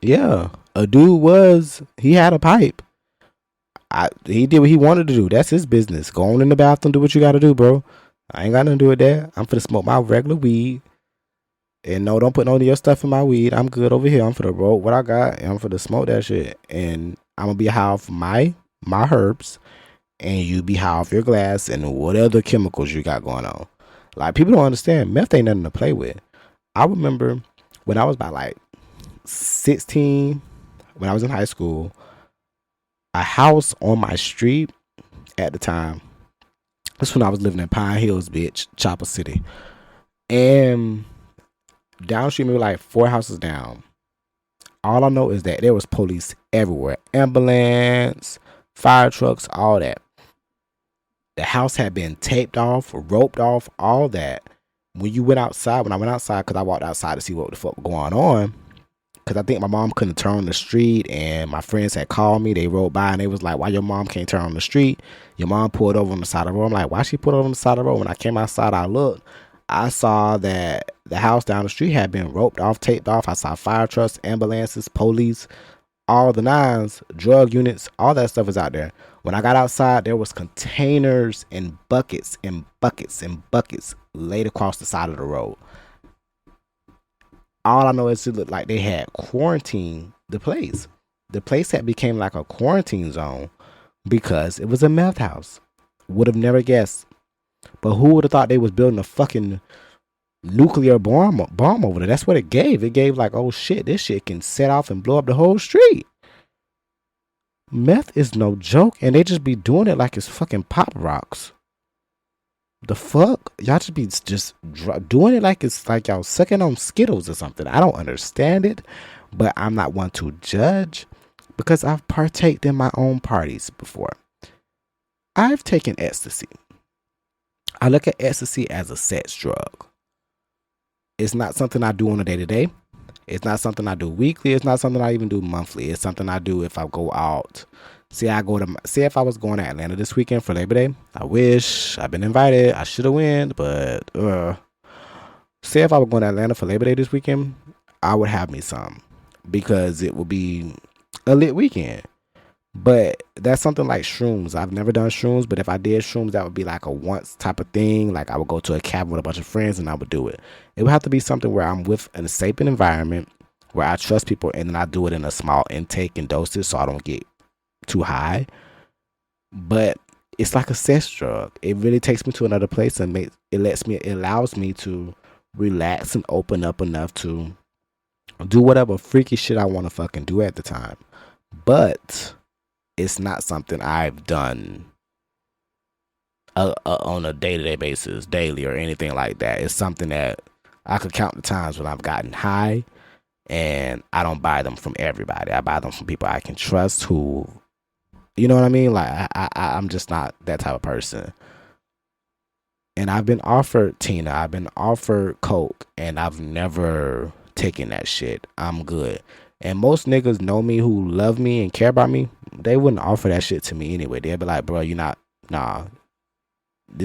yeah, a dude he had a pipe. He did what he wanted to do. That's his business. Go on in the bathroom, do what you gotta do, bro. I ain't got nothing to do with that. I'm finna smoke my regular weed. And no, don't put none of your stuff in my weed. I'm good over here. I'm finna roll what I got and I'm finna smoke that shit. And I'm gonna be high off my herbs. And you be high off your glass and what other chemicals you got going on. Like, people don't understand. Meth ain't nothing to play with. I remember when I was about like 16, when I was in high school, a house on my street at the time, that's when I was living in Pine Hills, bitch, Chopper City. And down the street, maybe like 4 houses down. All I know is that there was police everywhere. Ambulance, fire trucks, all that. The house had been taped off, roped off, all that. When I went outside, because I walked outside to see what the fuck was going on, because I think my mom couldn't turn on the street, and my friends had called me. They rode by, and they was like, why your mom can't turn on the street? Your mom pulled over on the side of the road. I'm like, why she pulled over on the side of the road? When I came outside, I looked. I saw that the house down the street had been roped off, taped off. I saw fire trucks, ambulances, police, all the nines, drug units, all that stuff was out there. When I got outside, there was containers and buckets and buckets and buckets laid across the side of the road. All I know is it looked like they had quarantined the place. The place had became like a quarantine zone because it was a meth house. Would have never guessed. But who would have thought they was building a fucking nuclear bomb over there? That's what it gave. It gave like, oh shit, this shit can set off and blow up the whole street. Meth is no joke, and they just be doing it like it's fucking pop rocks. The fuck? Y'all just be doing it like it's like y'all sucking on Skittles or something. I don't understand it, but I'm not one to judge because I've partaked in my own parties before. I've taken ecstasy. I look at ecstasy as a sex drug. It's not something I do on a day-to-day. It's not something I do weekly. It's not something I even do monthly. It's something I do if I go out. Say if I was going to Atlanta this weekend for Labor Day. I wish I've been invited. I should have went, but say if I were going to Atlanta for Labor Day this weekend, I would have me some because it would be a lit weekend. But that's something like shrooms. I've never done shrooms, but if I did shrooms, that would be like a once type of thing. Like I would go to a cabin with a bunch of friends and I would do it. It would have to be something where I'm with a safe environment, where I trust people, and then I do it in a small intake and doses so I don't get too high. But it's like a sex drug. It really takes me to another place and it allows me to relax and open up enough to do whatever freaky shit I want to fucking do at the time. But it's not something I've done on a day-to-day basis, daily or anything like that. It's something that I could count the times when I've gotten high, and I don't buy them from everybody. I buy them from people I can trust who, you know what I mean? Like, I'm just not that type of person. And I've been offered Tina, I've been offered Coke, and I've never taken that shit. I'm good. And most niggas know me who love me and care about me. They wouldn't offer that shit to me anyway. They'd be like, bro, this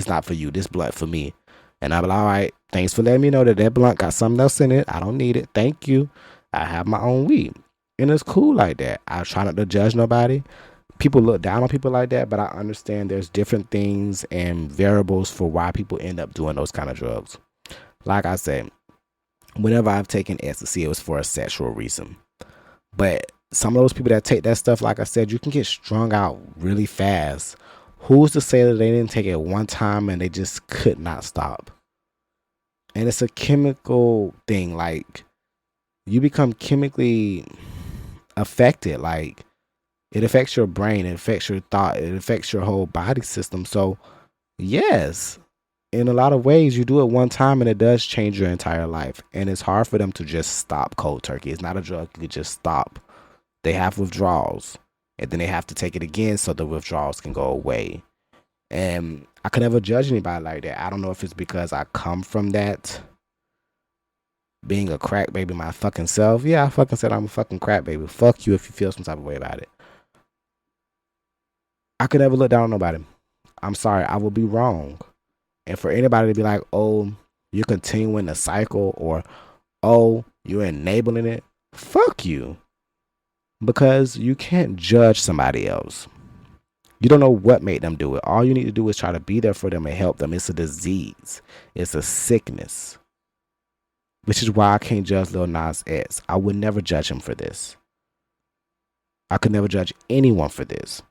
not for you. This blunt for me. And I'd be like, all right, thanks for letting me know that blunt got something else in it. I don't need it. Thank you. I have my own weed. And it's cool like that. I try not to judge nobody. People look down on people like that, but I understand there's different things and variables for why people end up doing those kind of drugs. Like I said, whenever I've taken ecstasy, it was for a sexual reason. But some of those people that take that stuff, like I said, you can get strung out really fast. Who's to say that they didn't take it one time and they just could not stop? And it's a chemical thing. Like, you become chemically affected. Like, it affects your brain. It affects your thought. It affects your whole body system. So Yes. In a lot of ways, you do it one time and it does change your entire life. And it's hard for them to just stop cold turkey. It's not a drug you could just stop. They have withdrawals. And then they have to take it again so the withdrawals can go away. And I could never judge anybody like that. I don't know if it's because I come from that, being a crack baby my fucking self. Yeah, I fucking said I'm a fucking crack baby. Fuck you if you feel some type of way about it. I could never look down on nobody. I'm sorry, I will be wrong. And for anybody to be like, oh, you're continuing the cycle, or oh, you're enabling it, fuck you. Because you can't judge somebody else. You don't know what made them do it. All you need to do is try to be there for them and help them. It's a disease. It's a sickness. Which is why I can't judge Lil Nas X. I would never judge him for this. I could never judge anyone for this.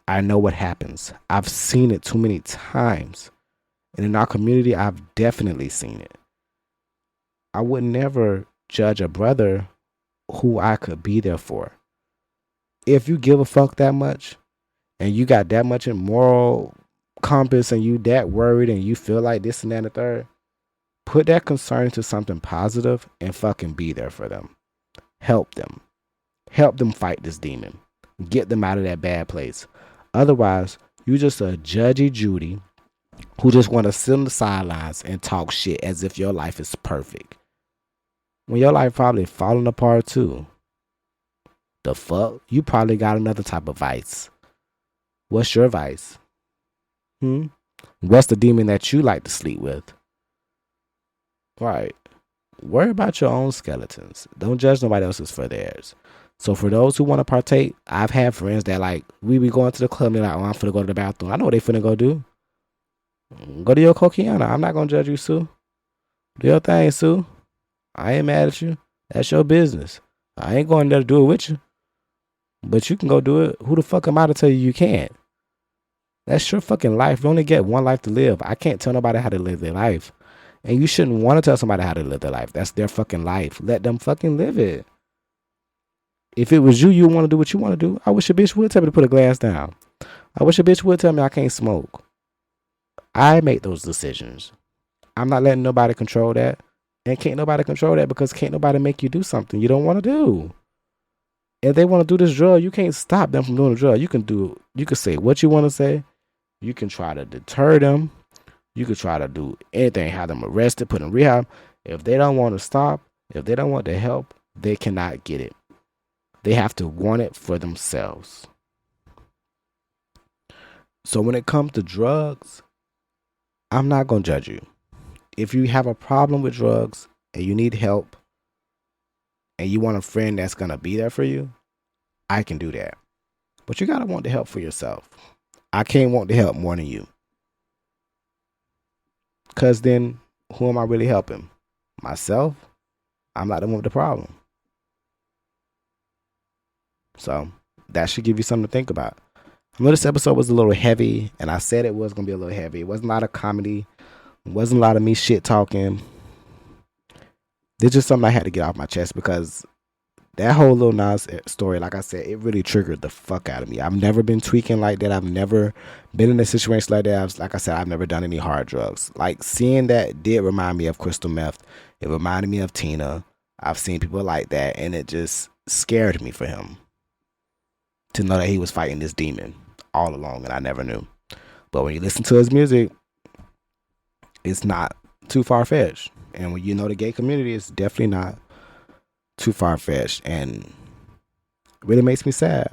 I know what happens. I've seen it too many times. And in our community, I've definitely seen it. I would never judge a brother who I could be there for. If you give a fuck that much, and you got that much in moral compass, and you that worried, and you feel like this and that and the third, put that concern into something positive and fucking be there for them. Help them. Help them fight this demon. Get them out of that bad place. Otherwise, you just a judgy Judy who just want to sit on the sidelines and talk shit as if your life is perfect. When your life probably falling apart too. The fuck? You probably got another type of vice. What's your vice? What's the demon that you like to sleep with? Right. Worry about your own skeletons. Don't judge nobody else's for theirs. So for those who want to partake, I've had friends that like, we be going to the club and they're like, oh, I'm finna go to the bathroom. I know what they finna go do. Go to your coquiana. I'm not gonna judge you, Sue. Do your thing, Sue. I ain't mad at you. That's your business. I ain't going there to do it with you. But you can go do it. Who the fuck am I to tell you can't? That's your fucking life. You only get one life to live. I can't tell nobody how to live their life. And you shouldn't want to tell somebody how to live their life. That's their fucking life. Let them fucking live it. If it was you, you want to do what you want to do. I wish a bitch would tell me to put a glass down. I wish a bitch would tell me I can't smoke. I make those decisions. I'm not letting nobody control that. And can't nobody control that because can't nobody make you do something you don't want to do. If they want to do this drug, you can't stop them from doing the drug. You can say what you want to say. You can try to deter them. You could try to do anything, have them arrested, put in rehab. If they don't want to stop, if they don't want the help, they cannot get it. They have to want it for themselves. So when it comes to drugs, I'm not going to judge you. If you have a problem with drugs and you need help and you want a friend that's going to be there for you, I can do that. But you got to want the help for yourself. I can't want the help more than you. Because then who am I really helping? Myself? I'm not the one with the problem. So that should give you something to think about. I know this episode was a little heavy, and I said it was going to be a little heavy. It wasn't a lot of comedy. It wasn't a lot of me shit talking. This is just something I had to get off my chest because that whole Lil Nas story, like I said, it really triggered the fuck out of me. I've never been tweaking like that. I've never been in a situation like that. Like I said, I've never done any hard drugs. Like seeing that did remind me of crystal meth. It reminded me of Tina. I've seen people like that, and it just scared me for him to know that he was fighting this demon all along, and I never knew. But when you listen to his music, it's not too far-fetched. And when you know the gay community, it's definitely not too far-fetched, and it really makes me sad.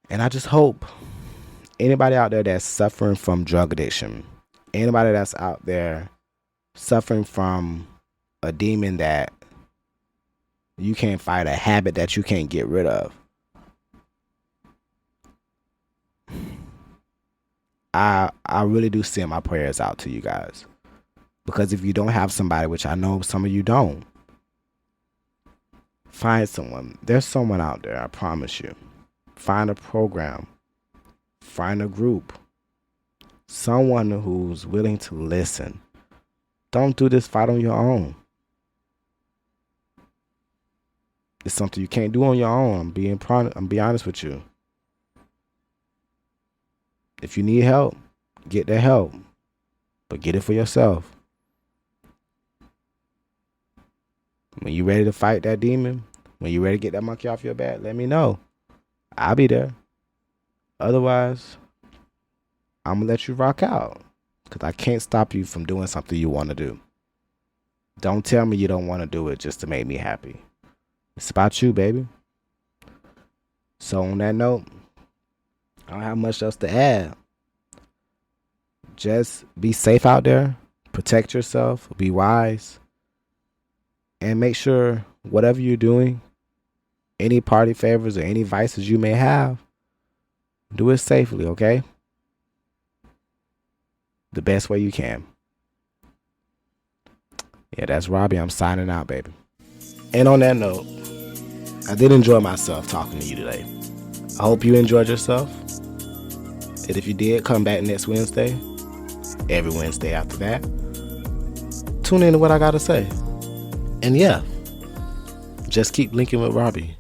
And I just hope anybody out there that's suffering from drug addiction, anybody that's out there suffering from a demon that you can't fight, a habit that you can't get rid of, I really do send my prayers out to you guys. Because if you don't have somebody, which I know some of you don't, find someone. There's someone out there, I promise you. Find a program. Find a group. Someone who's willing to listen. Don't do this fight on your own. It's something you can't do on your own. I'm being honest with you. If you need help, get that help. But get it for yourself. When you ready to fight that demon, when you ready to get that monkey off your back, let me know. I'll be there. Otherwise, I'm going to let you rock out. Because I can't stop you from doing something you want to do. Don't tell me you don't want to do it just to make me happy. It's about you, baby. So on that note, I don't have much else to add. Just be safe out there. Protect yourself. Be wise. And make sure whatever you're doing, any party favors or any vices you may have, do it safely, okay? The best way you can. Yeah, that's Robbie. I'm signing out, baby. And on that note, I did enjoy myself talking to you today. I hope you enjoyed yourself. And if you did, come back next Wednesday. Every Wednesday after that. Tune in to what I got to say. And yeah, just keep linking with Robbie.